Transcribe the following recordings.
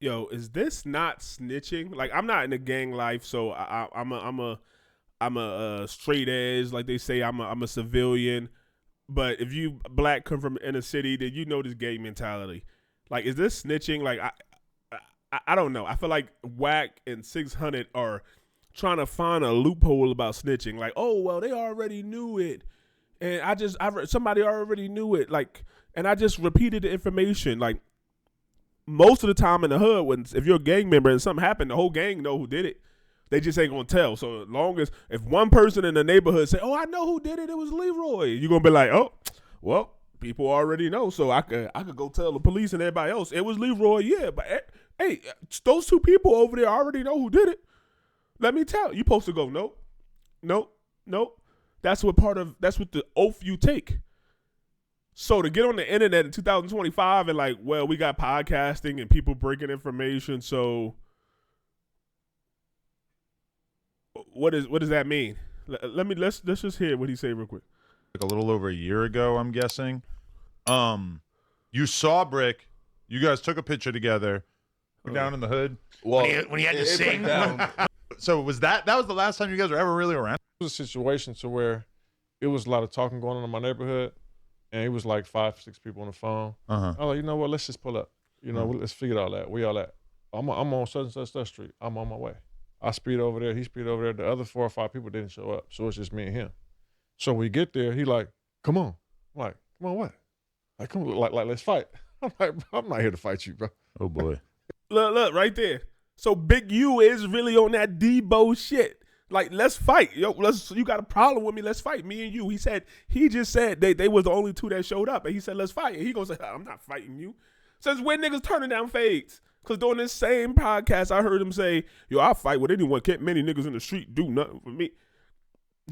yo, is this not snitching? Like, I'm not in the gang life, so I'm a straight edge, like they say. I'm a civilian. But if you black come from inner city, then you know this gang mentality. Like, is this snitching? Like, I don't know. I feel like Wack and 600 are trying to find a loophole about snitching. Like, oh well, they already knew it, and somebody already knew it. Like, and I just repeated the information. Like, most of the time in the hood, if you're a gang member and something happened, the whole gang know who did it. They just ain't gonna tell. So as long as if one person in the neighborhood say, "Oh, I know who did it. It was Leroy," you're gonna be like, "Oh, well, people already know." So I could go tell the police and everybody else it was Leroy. Yeah, but hey, those two people over there already know who did it. Let me tell you. Supposed to go, nope. That's what the oath you take. So to get on the internet in 2025 and like, well, we got podcasting and people breaking information. So what does that mean? Let's just hear what he say real quick. Like a little over a year ago, I'm guessing. You saw Brick. You guys took a picture together. Down in the hood. Well, when he had to sing. So was that was the last time you guys were ever really around? It was a situation to where it was a lot of talking going on in my neighborhood, and it was like 5-6 people on the phone. I was like, you know what? Let's just pull up. Let's figure all that. We all at. I'm on such and such street. I'm on my way. I speed over there. He speed over there. The other 4 or 5 people didn't show up, so it's just me and him. So we get there. He like, come on. I'm like, come on, what? Like, come on, like let's fight. I'm like, bro, I'm not here to fight you, bro. Oh boy. Look right there. So Big U is really on that Debo shit. Like, let's fight. Yo, you got a problem with me, let's fight. Me and you. He just said they was the only 2 that showed up. And he said, let's fight. And he gonna say, I'm not fighting you. Since when niggas turning down fades? Because during this same podcast, I heard him say, yo, I'll fight with anyone. Can't many niggas in the street do nothing for me.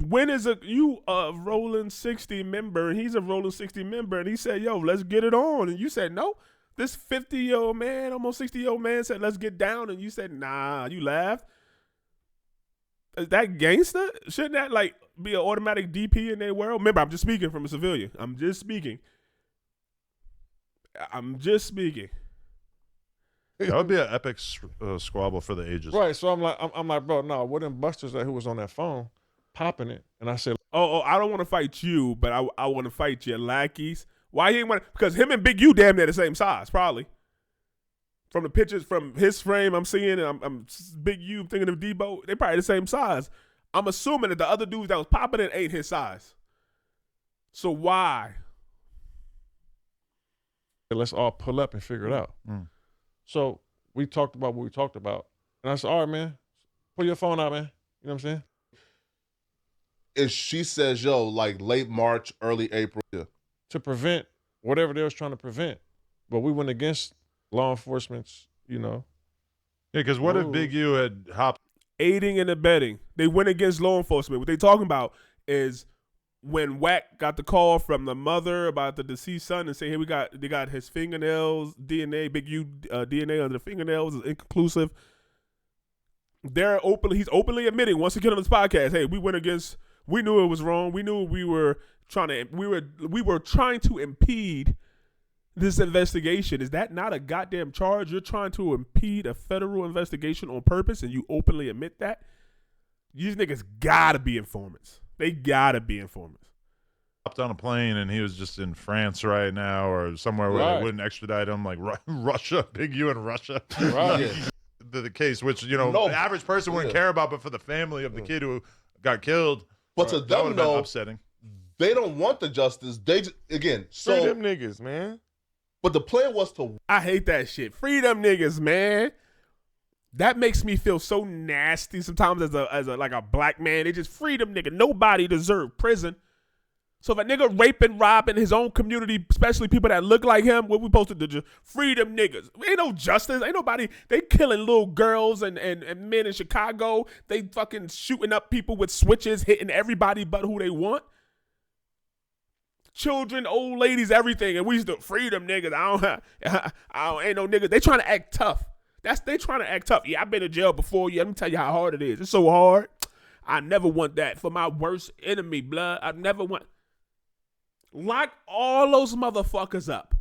When is you a rolling 60 member and he's a rolling 60 member and he said, yo, let's get it on. And you said, no. This 50-year-old man, almost 60-year-old man said, let's get down. And you said, nah, you laughed. Is that gangster? Shouldn't that like be an automatic DP in their world? Remember, I'm just speaking from a civilian. I'm just speaking. That would be an epic squabble for the ages. Right. So I'm like, bro, no, what them busters that who was on that phone popping it? And I said, oh, I don't want to fight you, but I want to fight your lackeys. Why he ain't want? Because him and Big U damn near the same size, probably. From the pictures, from his frame, I'm seeing, and I'm Big U thinking of Debo. They probably the same size. I'm assuming that the other dudes that was popping it ain't his size. So why? Let's all pull up and figure it out. So we talked about what we talked about, and I said, all right, man, pull your phone out, man. You know what I'm saying? If she says, yo, like late March, early April. Yeah. To prevent whatever they was trying to prevent. But we went against law enforcement's, Yeah, because what if Big U had hopped? Aiding and abetting. They went against law enforcement. What they talking about is when Wack got the call from the mother about the deceased son and say, hey, they got his fingernails, DNA, Big U DNA under the fingernails is inconclusive. He's openly admitting once again on this podcast, hey, we knew it was wrong. We knew we were trying to impede this investigation. Is that not a goddamn charge? You're trying to impede a federal investigation on purpose and you openly admit that? These niggas gotta be informants. They gotta be informants. Hopped on a plane and he was just in France right now or somewhere where they wouldn't extradite him, like Russia, Big U in Russia. Right. the case, which, the average person wouldn't care about, but for the family of the kid who got killed, but to them, though, upsetting. They don't want the justice. They again, so free them niggas, man. But the plan was to. I hate that shit. Free them niggas, man. That makes me feel so nasty sometimes as a black man. They just free them niggas. Nobody deserved prison. So if a nigga raping, robbing his own community, especially people that look like him, what we supposed to do? Just free them niggas. Ain't no justice. Ain't nobody. They killing little girls and men in Chicago. They fucking shooting up people with switches, hitting everybody but who they want. Children, old ladies, everything. And we used to free them niggas. Ain't no niggas. They trying to act tough. They trying to act tough. Yeah, I've been in jail before. Yeah, let me tell you how hard it is. It's so hard. I never want that for my worst enemy, blood. I never want. Lock all those motherfuckers up.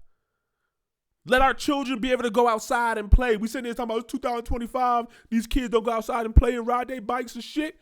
Let our children be able to go outside and play. We sitting there talking about it's 2025. These kids don't go outside and play and ride their bikes and shit.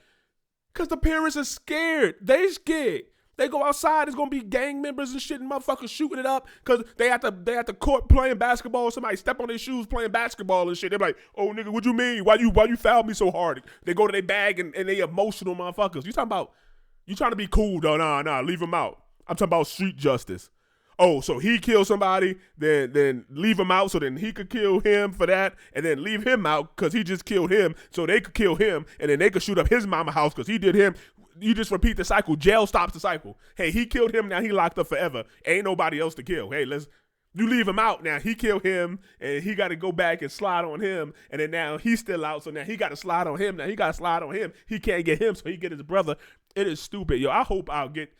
Because the parents are scared. They scared. They go outside, it's gonna be gang members and shit and motherfuckers shooting it up because they at the court playing basketball. Somebody step on their shoes playing basketball and shit. They're like, oh nigga, what you mean? Why you fouled me so hard? They go to their bag and they emotional motherfuckers. You trying to be cool though? Nah, leave them out. I'm talking about street justice. Oh, so he killed somebody, then leave him out so then he could kill him for that, and then leave him out because he just killed him so they could kill him, and then they could shoot up his mama house because he did him. You just repeat the cycle. Jail stops the cycle. Hey, he killed him, now he locked up forever. Ain't nobody else to kill. Hey, you leave him out now. He killed him, and he got to go back and slide on him, and then now he's still out, so now he got to slide on him. Now he got to slide on him. He can't get him, so he get his brother. It is stupid. Yo, I hope I'll get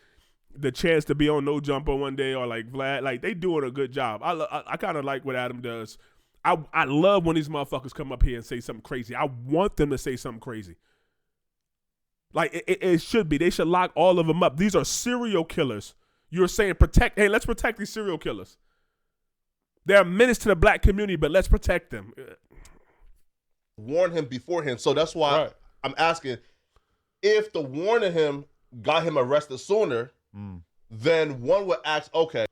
the chance to be on No Jumper one day or like Vlad. Like, they doing a good job. I kind of like what Adam does. I love when these motherfuckers come up here and say something crazy. I want them to say something crazy. Like, it should be. They should lock all of them up. These are serial killers. You're saying let's protect these serial killers. They're a menace to the black community, but let's protect them. Warn him beforehand. So that's why I'm asking, if the warning him got him arrested sooner, then one would ask, okay,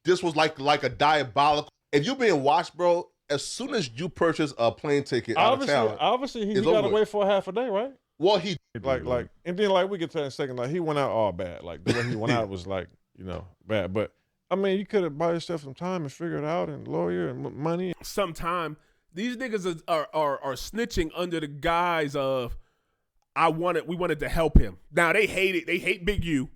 this was like a diabolical. If you're being watched, bro, as soon as you purchase a plane ticket out of town, obviously he got to wait for a half a day, right? Well, he like, and then like we get to that in a second, like he went out all bad. Like the way he went out was like, bad. But I mean, you could have bought yourself some time and figured it out, and lawyer and money. Sometime these niggas are snitching under the guise of we wanted to help him. Now they hate it. They hate Big U.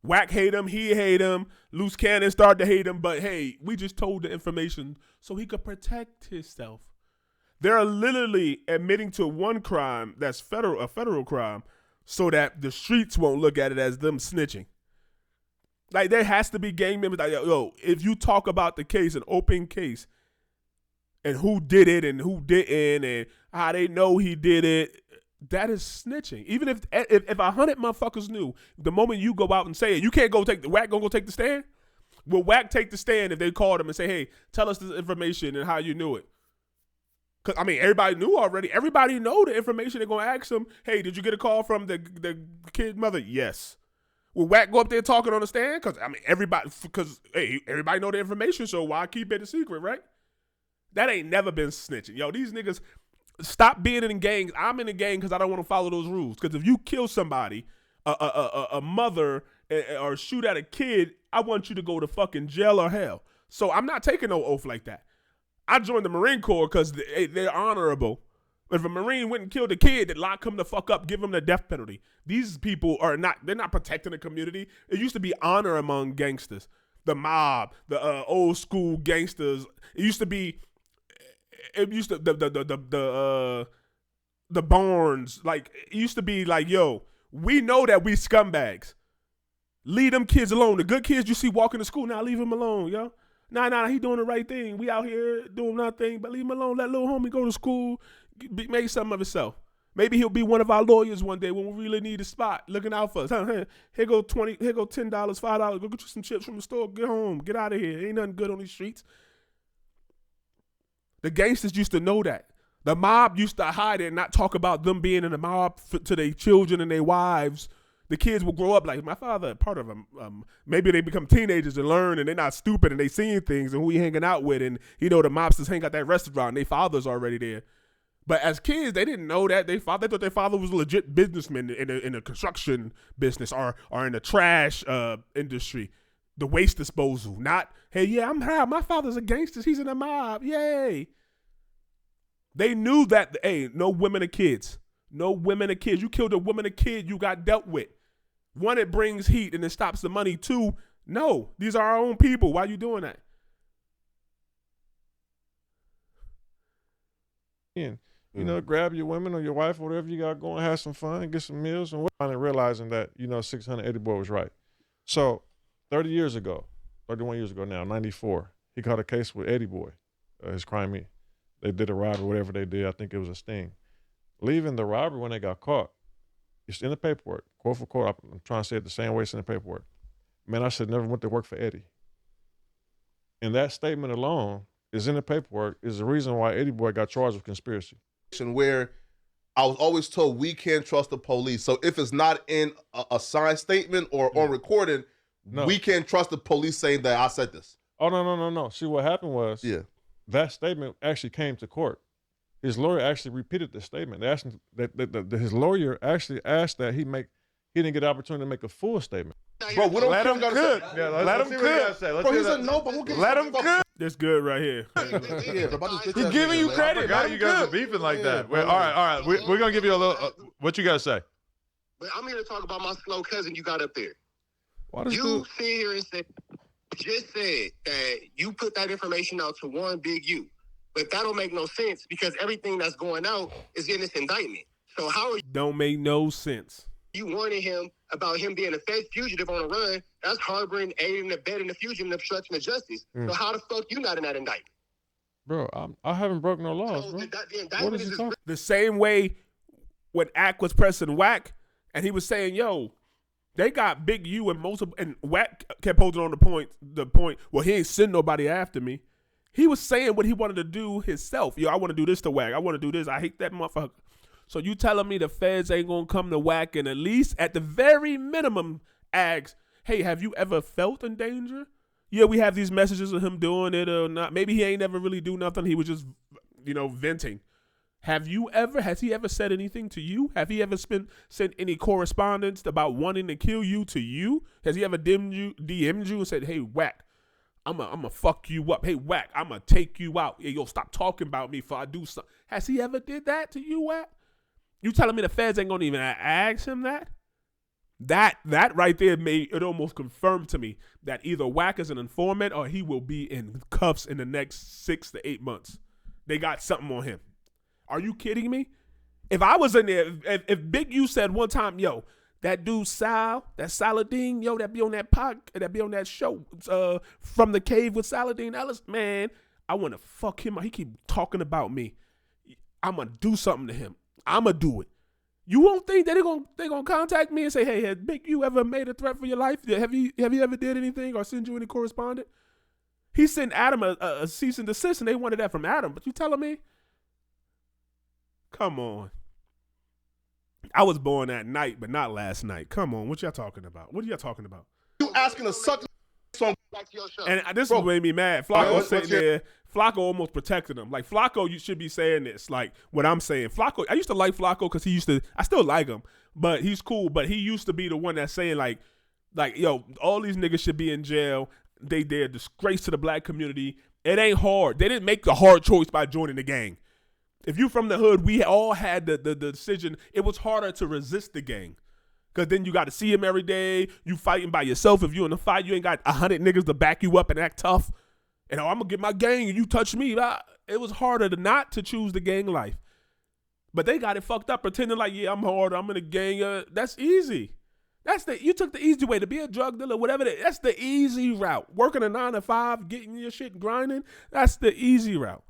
Wack hate him. He hate him. Loose Cannon started to hate him. But hey, we just told the information so he could protect himself. They're literally admitting to one crime that's a federal crime so that the streets won't look at it as them snitching. Like, there has to be gang members. Like, yo, if you talk about the case, an open case, and who did it and who didn't and how they know he did it, that is snitching. Even if 100 motherfuckers knew, the moment you go out and say it, you can't Wack gonna go take the stand? Will Wack take the stand if they called him and say, hey, tell us this information and how you knew it? Because, I mean, everybody knew already. Everybody know the information. They're going to ask him, hey, did you get a call from the kid's mother? Yes. Will Wack go up there talking on the stand? Because, I mean, everybody know the information, so why keep it a secret, right? That ain't never been snitching. Yo, these niggas, stop being in gangs. I'm in a gang because I don't want to follow those rules. Because if you kill somebody, a mother, or shoot at a kid, I want you to go to fucking jail or hell. So I'm not taking no oath like that. I joined the Marine Corps because they're honorable. If a Marine went and killed a kid, they'd lock him the fuck up, give him the death penalty. These people they're not protecting the community. It used to be honor among gangsters. The mob, the old school gangsters. The Barnes. Like, it used to be like, yo, we know that we scumbags. Leave them kids alone. The good kids you see walking to school, now leave them alone, yo. Nah, he doing the right thing. We out here doing nothing, but leave him alone. Let little homie go to school, make something of himself. Maybe he'll be one of our lawyers one day when we really need a spot, looking out for us. Here go $10, $5. Go get you some chips from the store. Get home. Get out of here. Ain't nothing good on these streets. The gangsters used to know that. The mob used to hide it and not talk about them being in the mob to their children and their wives. The kids will grow up like, my father, part of them. Maybe they become teenagers and learn, and they're not stupid, and they seeing things, and who he hanging out with, and the mobsters hang out that restaurant, and their father's already there. But as kids, they didn't know that. They thought their father was a legit businessman in the construction business or in the trash industry, the waste disposal. Not, hey, yeah, I'm proud. My father's a gangster. He's in the mob. Yay. They knew that, hey, no women or kids. No women or kids. You killed a woman or kid, you got dealt with. One, it brings heat and it stops the money. Two, no, these are our own people. Why are you doing that? And, grab your women or your wife or whatever you got going, have some fun, get some meals, and finally realizing that, 680 boy was right. So 31 years ago now, 94, he caught a case with Eddie Boy, his crime. They did a robbery, whatever they did. I think it was a sting. Leaving the robbery when they got caught, it's in the paperwork, quote for quote. I'm trying to say it the same way it's in the paperwork. Man, I should never went to work for Eddie. And that statement alone is in the paperwork is the reason why Eddie Boy got charged with conspiracy. Where I was always told we can't trust the police. So if it's not in a signed statement or on recording, we can't trust the police saying that I said this. Oh, no. See, what happened was that statement actually came to court. His lawyer actually repeated the statement. They asked him his lawyer actually asked that he didn't get the opportunity to make a full statement. Bro, we don't let him cook. Yeah, let him cook. Bro, he said no, but we'll get let him cook. That's good right here. He's giving you credit. I forgot you guys are beefing like that. All right. We're gonna give you a little. What you guys say? But I'm here to talk about my slow cousin you got up there. You sit here and just said that you put that information out to one Big U. But that don't make no sense because everything that's going out is in this indictment. So how are you? Don't make no sense. You warning him about him being a Fed fugitive on a run? That's harboring, aiding, abetting the fugitive and obstruction of justice. So how the fuck you not in that indictment? Bro, I haven't broken no laws, bro. What is he talking? The same way when Ack was pressing Wack, and he was saying, "Yo, they got Big U and Wack kept holding on the point. Well, he ain't send nobody after me. He was saying what he wanted to do himself. Yo, I want to do this to Wack. I want to do this. I hate that motherfucker. So you telling me the feds ain't gonna come to Wack and at least at the very minimum ask, hey, have you ever felt in danger? Yeah, we have these messages of him doing it or not. Maybe he ain't never really do nothing. He was just, venting. Has he ever said anything to you? Have he ever sent any correspondence about wanting to kill you to you? Has he ever DM'd you and said, hey, Wack, I'm a fuck you up. Hey, Wack, I'm going to take you out. Hey, yo, stop talking about me before I do something. Has he ever did that to you, Wack? You telling me the feds ain't going to even ask him that? That right there it almost confirmed to me that either Wack is an informant or he will be in cuffs in the next 6 to 8 months. They got something on him. Are you kidding me? If I was in there, if Big U said one time, yo, that dude that Saladeen, yo, that be on that show, From the Cave with Saladeen Ellis, man, I want to fuck him. He keep talking about me. I'm gonna do something to him. I'm gonna do it. You won't think that they're gonna contact me and say, hey, has Big U ever made a threat for your life? Have you ever did anything or send you any correspondence? He sent Adam a cease and desist, and they wanted that from Adam. But you telling me? Come on. I was born that night, but not last night. Come on, what y'all talking about? What are y'all talking about? You asking to suck song Back to your show. And this is what made me mad. Flacco sitting there. Flacco almost protected him. Like, Flacco, you should be saying this. Like, what I'm saying. Flacco, I used to like Flacco because I still like him, but he's cool. But he used to be the one that's saying, like, yo, all these niggas should be in jail. They're a disgrace to the black community. It ain't hard. They didn't make the hard choice by joining the gang. If you from the hood, we all had the decision. It was harder to resist the gang. Because then you got to see him every day. You fighting by yourself. If you in a fight, you ain't got 100 niggas to back you up and act tough. And I'm going to get my gang and you touch me. It was harder not to choose the gang life. But they got it fucked up pretending like, yeah, I'm hard. I'm in a gang. That's easy. You took the easy way to be a drug dealer, whatever. That's the easy route. Working a 9 to 5, getting your shit grinding. That's the easy route.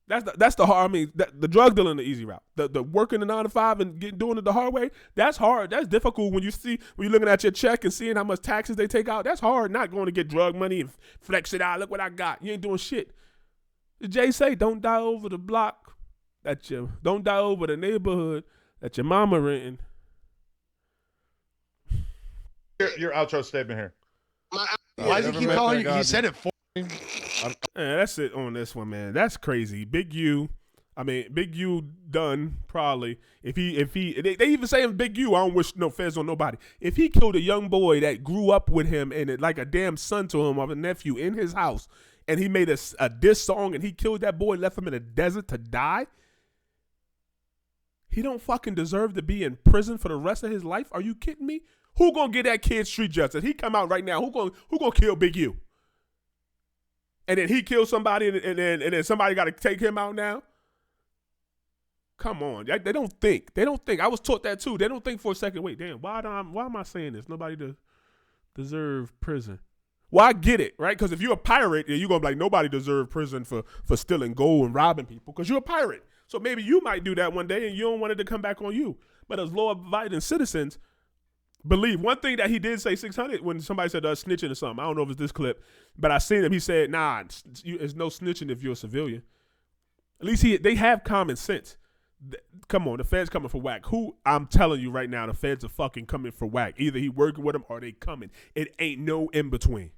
That's the hard. I mean, the drug dealing the easy route. The working the 9 to 5 and doing it the hard way. That's hard. That's difficult when you're looking at your check and seeing how much taxes they take out. That's hard. Not going to get drug money and flex it out. Look what I got. You ain't doing shit. Jay say, don't die over the block don't die over the neighborhood that your mama renting. Your outro statement here. Why does he keep calling you? He said it for me. That's it on this one, man. That's crazy. Big U done probably. They even say Big U, I don't wish no feds on nobody. If he killed a young boy that grew up with him and it like a damn son to him of a nephew in his house, and he made a diss song and he killed that boy, left him in the desert to die, he don't fucking deserve to be in prison for the rest of his life. Are you kidding me? Who gonna get that kid street justice? He come out right now. Who gonna kill Big U? And then he kills somebody, and then somebody got to take him out now. Come on, they don't think. I was taught that too. They don't think for a second. Wait, damn, why am I saying this? Nobody deserve prison. Well, I get it, right? Because if you're a pirate, you're gonna be like, nobody deserve prison for stealing gold and robbing people because you're a pirate. So maybe you might do that one day, and you don't want it to come back on you. But as law-abiding citizens, believe. One thing that he did say 600 when somebody said snitching or something. I don't know if it's this clip, but I seen him. He said, "Nah, there's no snitching if you're a civilian." At least they have common sense. Come on, the feds coming for Wack. Who I'm telling you right now, the feds are fucking coming for Wack. Either he working with them or they coming. It ain't no in between.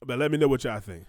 But let me know what y'all think.